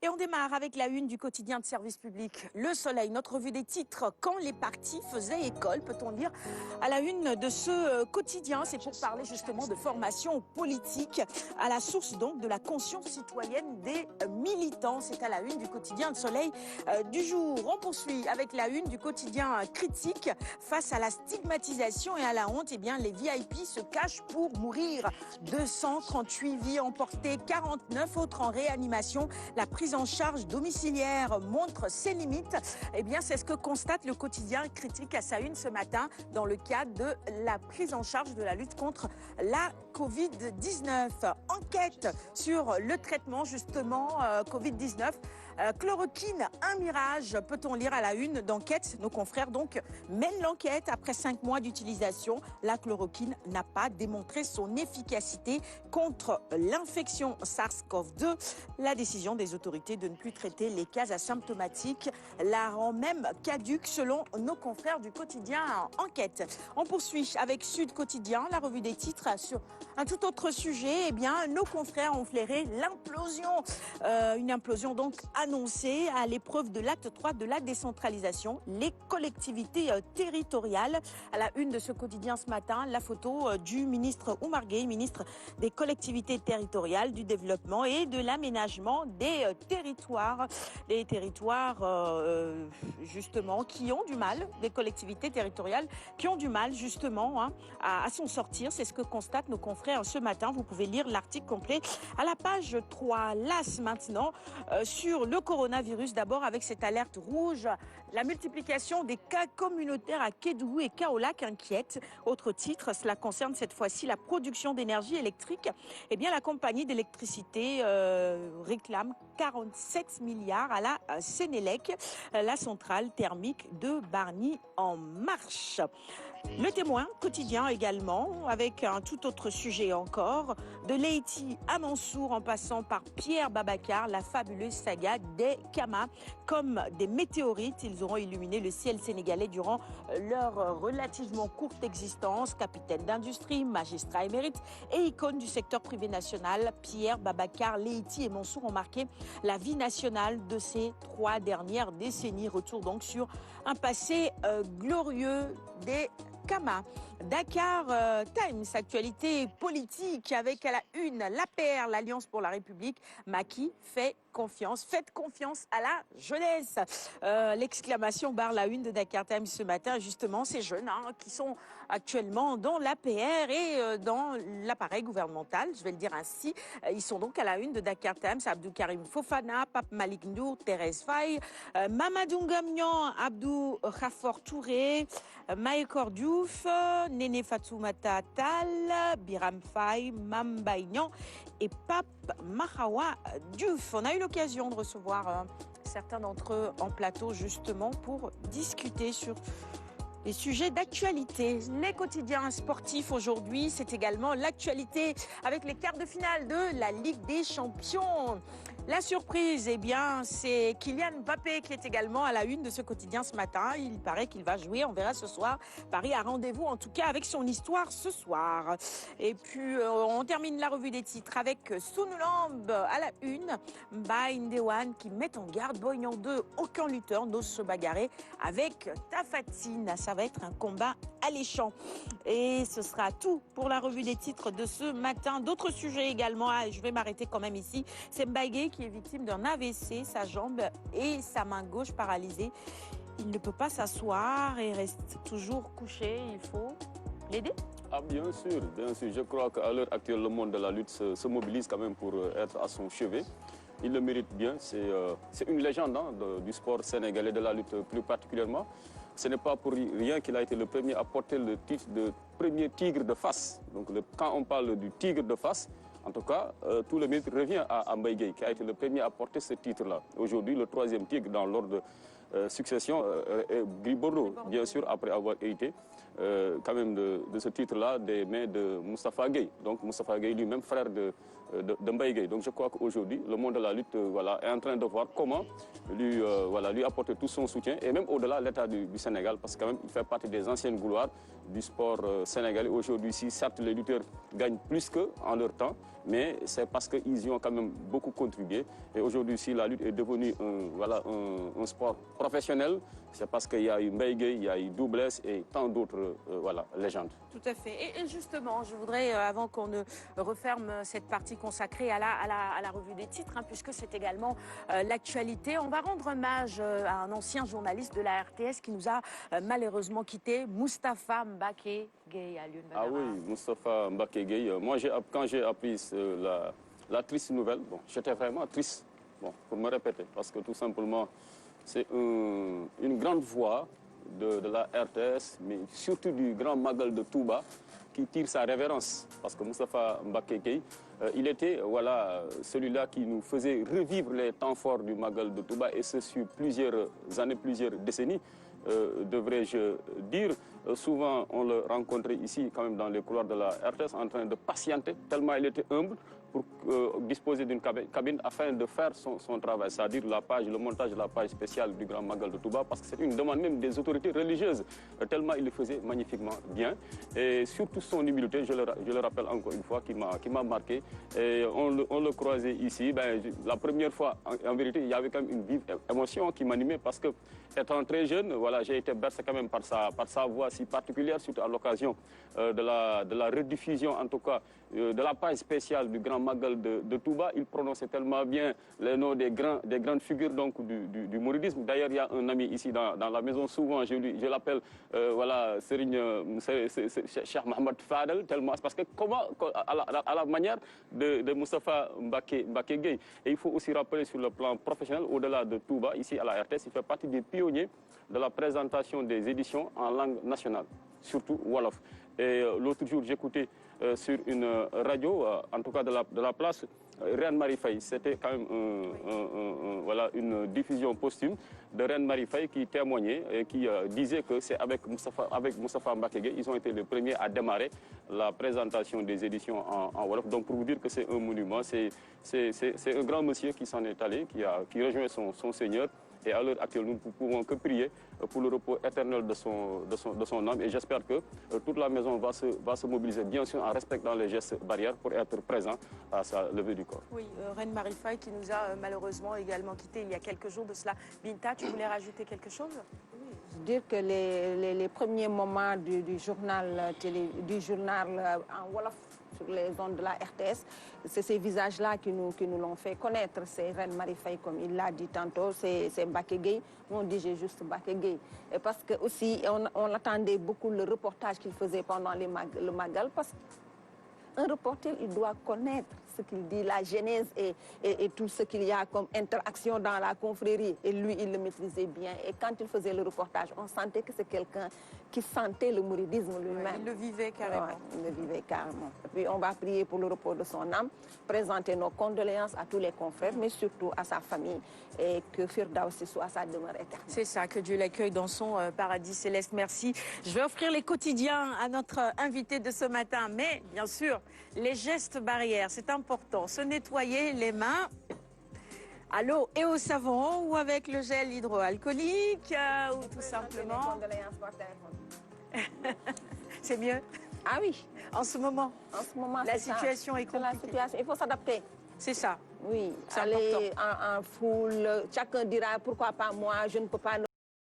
Et on démarre avec la une du quotidien de service public. Le Soleil, notre revue des titres. Quand les partis faisaient école, peut-on lire à la une de ce quotidien. C'est pour parler justement de formation politique à la source donc de la conscience citoyenne des militants. C'est à la une du quotidien Le Soleil du jour. On poursuit avec la une du quotidien Critique. Face à la stigmatisation et à la honte, eh bien, les VIP se cachent pour mourir. 238 vies emportées, 49 autres en réanimation. La prise en charge domiciliaire montre ses limites. Eh bien, c'est ce que constate le quotidien Critique à sa une ce matin dans le cadre de la prise en charge de la lutte contre la Covid-19. Enquête sur le traitement justement Covid-19. Chloroquine, un mirage, peut-on lire à la une d'enquête. Nos confrères donc mènent l'enquête. Après 5 mois d'utilisation, la chloroquine n'a pas démontré son efficacité contre l'infection SARS-CoV-2. La décision des autorités de ne plus traiter les cas asymptomatiques la rend même caduque selon nos confrères du quotidien Enquête. On poursuit avec Sud Quotidien, la revue des titres sur un tout autre sujet. Eh bien, nos confrères ont flairé l'implosion. Une implosion donc annoncée à l'épreuve de l'acte 3 de la décentralisation. Les collectivités territoriales. À la une de ce quotidien ce matin, la photo du ministre Oumar Gueye, ministre des collectivités territoriales, du développement et de l'aménagement des territoires. Les territoires justement qui ont du mal, des collectivités territoriales qui ont du mal justement à s'en sortir. C'est ce que constatent nos confrères ce matin. Vous pouvez lire l'article complet à la page 3. L'AS maintenant sur le coronavirus. D'abord avec cette alerte rouge. La multiplication des cas communautaires à Kédougou et Kaolack inquiète. Autre titre, cela concerne cette fois-ci la production d'énergie électrique. Eh bien, la compagnie d'électricité réclame 47 milliards à la Sénélec, la centrale thermique de Bargny en marche. Le Témoin quotidien également, avec un tout autre sujet encore, de Leïti à Mansour en passant par Pierre Babacar, la fabuleuse saga des Kama. Comme des météorites, ils auront illuminé le ciel sénégalais durant leur relativement courte existence. Capitaine d'industrie, magistrat émérite et icône du secteur privé national, Pierre Babacar, Leïti et Mansour ont marqué la vie nationale de ces 3 dernières décennies. Retour donc sur un passé glorieux des Kama. Dakar Times, actualité politique avec à la une l'APR, l'Alliance pour la République. Macky fait confiance, faites confiance à la jeunesse. L'exclamation barre la une de Dakar Times ce matin. Justement, ces jeunes qui sont actuellement dans l'APR et dans l'appareil gouvernemental, je vais le dire ainsi. Ils sont donc à la une de Dakar Times. Abdou Karim Fofana, Pape Malik Ndour, Thérèse Faye, Mamadou Ngamnian, Abdou Khafor Touré, Mahékor Diouf, Néné Fatoumata Tal, Biram Faye, Mambaïnian et Pape Mahawa Diouf. On a eu l'occasion de recevoir certains d'entre eux en plateau justement pour discuter sur les sujets d'actualité. Les quotidiens sportifs aujourd'hui, c'est également l'actualité avec les quarts de finale de la Ligue des Champions. La surprise, eh bien, c'est Kylian Mbappé qui est également à la une de ce quotidien ce matin. Il paraît qu'il va jouer, on verra ce soir. Paris a rendez-vous en tout cas avec son histoire ce soir. Et puis, on termine la revue des titres avec Sunulamb à la une. Mbaye Ndewan qui met en garde Boignan 2. Aucun lutteur n'ose se bagarrer avec Tafatine. Ça va être un combat alléchant. Et ce sera tout pour la revue des titres de ce matin. D'autres sujets également. Je vais m'arrêter quand même ici. C'est Mbaye qui est victime d'un AVC, sa jambe et sa main gauche paralysée. Il ne peut pas s'asseoir et reste toujours couché. Il faut l'aider. Ah, bien sûr, bien sûr. Je crois qu'à l'heure actuelle, le monde de la lutte se mobilise quand même pour être à son chevet. Il le mérite bien. C'est une légende du sport sénégalais, de la lutte plus particulièrement. Ce n'est pas pour rien qu'il a été le premier à porter le titre de premier tigre de face. Donc quand on parle du tigre de face, en tout cas, tout le mérite revient à Mbaye Gueye, qui a été le premier à porter ce titre-là. Aujourd'hui, le 3e tigre dans l'ordre de succession est Gris Bordeaux, bien sûr, après avoir hérité quand même de ce titre-là des mains de Moustapha Gueye. Donc Moustapha Gueye lui-même frère de Mbaye Gueye. Donc je crois qu'aujourd'hui, le monde de la lutte est en train de voir comment lui apporter tout son soutien et même au-delà l'État du Sénégal parce que quand même il fait partie des anciennes gloires du sport sénégalais. Aujourd'hui, si certes les lutteurs gagnent plus qu'eux en leur temps, mais c'est parce qu'ils y ont quand même beaucoup contribué. Et aujourd'hui, si la lutte est devenue un sport professionnel, c'est parce qu'il y a eu Mbaye Gueye, il y a eu Doubless et tant d'autres légendes. Tout à fait. Et justement, je voudrais, avant qu'on ne referme cette partie consacrée à la revue des titres, puisque c'est également l'actualité, on va rendre hommage à un ancien journaliste de la RTS qui nous a malheureusement quitté, Moustapha Mbacké Gueye. Ah oui, Moustapha Mbacké Gueye. Moi, quand j'ai appris la triste nouvelle, bon, j'étais vraiment triste, pour me répéter, parce que tout simplement, c'est une grande voix de la RTS, mais surtout du grand Magal de Touba, qui tire sa révérence. Parce que Moustapha Mbacké Gueye, il était celui-là qui nous faisait revivre les temps forts du Magal de Touba, et ce sur plusieurs années, plusieurs décennies, devrais-je dire. Souvent, on le rencontrait ici, quand même, dans les couloirs de la RTS, en train de patienter, tellement il était humble, pour disposer d'une cabine afin de faire son travail, c'est-à-dire le montage de la page spéciale du Grand Magal de Touba, parce que c'est une demande même des autorités religieuses, tellement il le faisait magnifiquement bien. Et surtout son humilité, je le rappelle encore une fois, qui m'a marqué. Et on le croisait ici. La première fois, en vérité, il y avait quand même une vive émotion qui m'animait, parce que, étant très jeune, j'ai été bercé quand même par sa voix si particulière, surtout à l'occasion de la rediffusion, en tout cas, de la page spéciale du Grand Magal de Touba. Il prononçait tellement bien les noms des grandes figures donc, du mouridisme. D'ailleurs, il y a un ami ici dans la maison, souvent je l'appelle Cheikh Mohamed Fadel, tellement, parce que à la manière de Moustapha Mbacké Gueye. Et il faut aussi rappeler sur le plan professionnel, au-delà de Touba, ici à la RTS, il fait partie des pionniers de la présentation des éditions en langue nationale, surtout Wolof. Et l'autre jour, j'écoutais sur une radio, en tout cas de la place, Reine Marie Faye. C'était quand même une diffusion posthume de Reine Marie Faye qui témoignait et qui disait que c'est avec Moustapha Mbacké Gueye, ils ont été les premiers à démarrer la présentation des éditions en Wolof. Donc pour vous dire que c'est un monument, c'est un grand monsieur qui s'en est allé, qui rejoint son Seigneur. Et à l'heure actuelle, nous ne pouvons que prier pour le repos éternel de son âme. Et j'espère que toute la maison va se mobiliser, bien sûr, en respectant les gestes barrières pour être présent à sa levée du corps. Oui, Reine Marie Faye qui nous a malheureusement également quittés il y a quelques jours de cela. Binta, tu voulais rajouter quelque chose? Dire que les premiers moments du journal en Wolof sur les ondes de la RTS, c'est ces visages-là qui nous l'ont fait connaître. C'est Reine Marie Faye, comme il l'a dit tantôt, c'est Mbacké Gueye. On disait juste Mbacké Gueye. Et parce que aussi, on attendait beaucoup le reportage qu'il faisait pendant le Magal, parce qu'un reporter, il doit connaître ce qu'il dit, la genèse et tout ce qu'il y a comme interaction dans la confrérie. Et lui, il le maîtrisait bien. Et quand il faisait le reportage, on sentait que c'est quelqu'un qui sentait le mouridisme lui-même. Il le vivait carrément. Ouais, il le vivait carrément. Et puis on va prier pour le repos de son âme, présenter nos condoléances à tous les confrères, mais surtout à sa famille, et que Firdausi soit sa demeure éternelle. C'est ça, que Dieu l'accueille dans son paradis céleste. Merci. Je vais offrir les quotidiens à notre invité de ce matin, mais bien sûr, les gestes barrières, c'est important. Se nettoyer les mains à l'eau et au savon, ou avec le gel hydroalcoolique, ou tout simplement... C'est mieux? Ah oui. En ce moment? En ce moment, la situation est compliquée. Il faut s'adapter. C'est ça. Oui, aller en foule, chacun dira pourquoi pas moi, je ne peux pas...